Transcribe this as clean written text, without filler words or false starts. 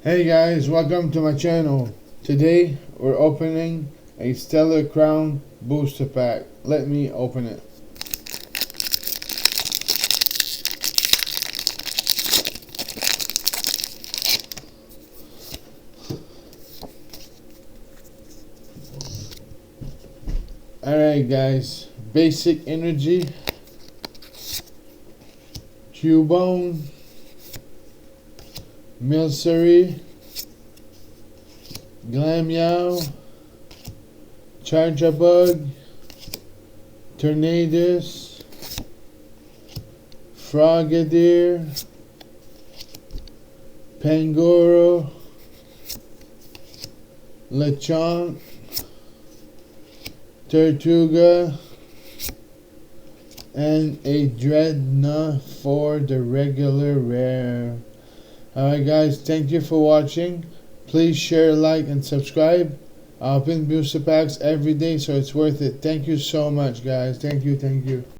Hey guys, welcome to my channel. Today we're opening a Stellar Crown booster pack. Let me open it. Alright guys, basic energy, Cubone, Milcery, Glammeow, Charjabug, Tornadus, Frogadier, Pangoro, Lechonk, Tortuga, and a Dreadnought for the regular rare. Alright guys, thank you for watching. Please share, like, and subscribe. I open booster packs every day, so it's worth it. Thank you so much guys. Thank you.